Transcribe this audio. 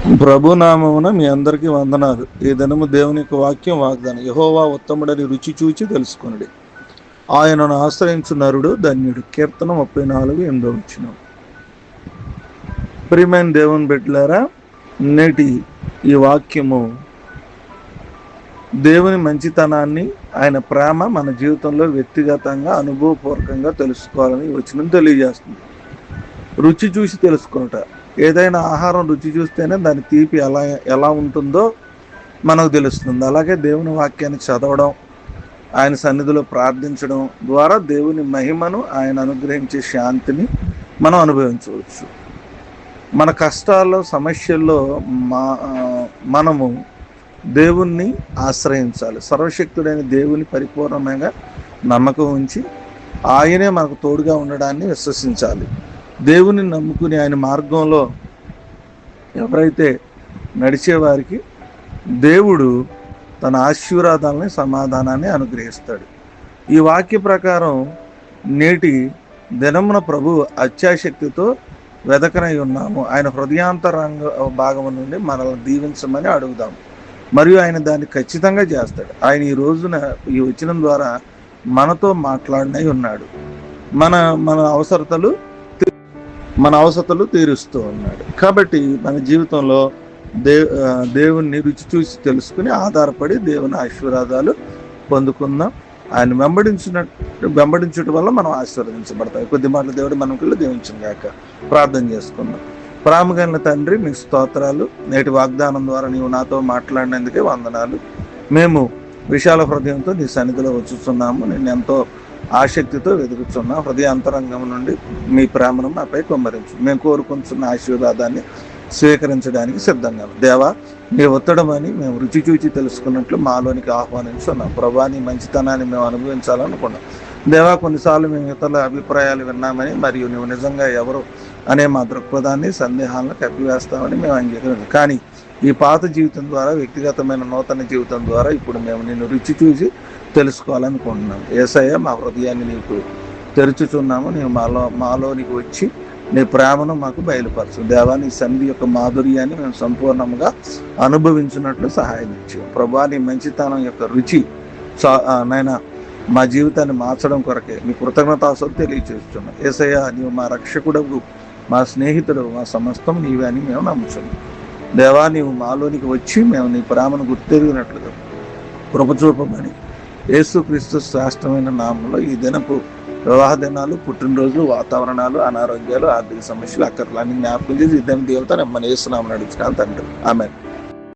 ప్రభునామమున మీ అందరికీ వందనాలు. ఈ దినము దేవుని యొక్క వాక్యం వాగ్దానం. యెహోవా ఉత్తముడని రుచి చూచి తెలుసుకొనుడి, ఆయనను ఆశ్రయించు నరుడు ధన్యుడు. కీర్తన 34:8. ప్రియమైన దేవుని బిడ్డలారా, నేటి ఈ వాక్యము దేవుని మంచితనాన్ని, ఆయన ప్రేమ మన జీవితంలో వ్యక్తిగతంగా అనుభవపూర్వకంగా తెలుసుకోవాలని వచనం తెలియజేస్తుంది. రుచి చూసి తెలుసుకొనుట. ఏదైనా ఆహారం రుచి చూస్తేనే దాని తీపి ఎలా ఉంటుందో మనకు తెలుస్తుంది. అలాగే దేవుని వాక్యాన్ని చదవడం, ఆయన సన్నిధిలో ప్రార్థించడం ద్వారా దేవుని మహిమను, ఆయన అనుగ్రహించే శాంతిని మనం అనుభవించవచ్చు. మన కష్టాల్లో, సమస్యల్లో మనము దేవుణ్ణి ఆశ్రయించాలి. సర్వశక్తుడైన దేవుని పరిపూర్ణంగా నమ్మకం ఉంచి ఆయనే మనకు తోడుగా ఉండడాన్ని విశ్వసించాలి. దేవుని నమ్ముకుని ఆయన మార్గంలో ఎవరైతే నడిచేవారికి దేవుడు తన ఆశీర్వాదాలని, సమాధానాన్ని అనుగ్రహిస్తాడు. ఈ వాక్య ప్రకారం నేటి దినమున ప్రభు అత్యాశక్తితో వెదకనై ఉన్నాము. ఆయన హృదయాంతరంగ భాగం నుండి మనల్ని దీవించమని అడుగుదాం, మరియు ఆయన దాన్ని ఖచ్చితంగా చేస్తాడు. ఆయన ఈ రోజున ఈ వచనం ద్వారా మనతో మాట్లాడినై ఉన్నాడు. మన అవసరతలు తీరుస్తూ ఉన్నాడు. కాబట్టి మన జీవితంలో దేవుణ్ణి రుచి చూసి తెలుసుకుని ఆధారపడి దేవుని ఆశీర్వాదాలు పొందుకుందాం. ఆయన వెంబడించడం వల్ల మనం ఆశీర్వదించబడతాం. కొద్ది మాటలు దేవుడు మనకు దీవించును గాక. ప్రార్థన చేసుకుందాం. ప్రేమగల తండ్రి, నీ స్తోత్రాలు. నేటి వాగ్దానం ద్వారా నీవు నాతో మాట్లాడినందుకే వందనాలు. మేము విశాల హృదయంతో నీ సన్నిధిలో వచ్చుతున్నాము. నేను ఎంతో ఆసక్తితో వెతుకుతున్నా. హృదయ అంతరంగం నుండి మీ ప్రేమను మాపై కుమ్మరించు. మేము కోరుకుంటున్న ఆశీర్వాదాన్ని స్వీకరించడానికి సిద్ధంగా. దేవా, నీ ఒత్తడమని మేము రుచి చూచి తెలుసుకున్నట్లు మాలోనికి ఆహ్వానించున్నాం. ప్రభా, నీ మంచితనాన్ని మేము అనుభవించాలనుకున్నాం. దేవా, కొన్నిసార్లు మేము ఇతరుల అభిప్రాయాలు విన్నామని, మరియు నువ్వు నిజంగా ఎవరు అనే మా దృక్పథాన్ని, సందేహాలను కప్పివేస్తామని మేము అంగీకరించాం. కానీ ఈ పాత జీవితం ద్వారా, వ్యక్తిగతమైన నూతన జీవితం ద్వారా ఇప్పుడు మేము నిన్ను రుచి చూసి తెలుసుకోవాలనుకుంటున్నాం. యేసయ్య, మా హృదయాన్ని నీకు తెరుచుచున్నాము. నీవు మాలోనికి వచ్చి నీ ప్రేమను మాకు బయలుపరచు. దేవా, నీ సన్నిధి యొక్క మాధుర్యాన్ని మేము సంపూర్ణంగా అనుభవించినట్లు సహాయం ఇచ్చాం. ప్రభా, నీ మంచితనం యొక్క రుచి నైనా మా జీవితాన్ని మార్చడం కొరకే మీ కృతజ్ఞతాస్తుతులు తెలియజేస్తున్నాం. యేసయ్య, నీవు మా రక్షకుడవు, మా స్నేహితుడు, మా సమస్తం నీవే అని మేము నమ్ముచున్నాం. దేవా, నీవు మాలోనికి వచ్చి మేము నీ ప్రేమను గుర్తెరిగినట్లుగా కృప చూపమని యేసుక్రీస్తు శ్రేష్టమైన నామంలో ఈ దినపు వివాహ దినాలు, పుట్టినరోజులు, వాతావరణాలు, అనారోగ్యాలు, ఆర్థిక సమస్యలు, అక్కర్లు అన్ని జ్ఞాపకం చేసి ఈ దినం దేవత మన యేసు నామమున అడుగుచున్నాను తండ్రి. ఆమేన్.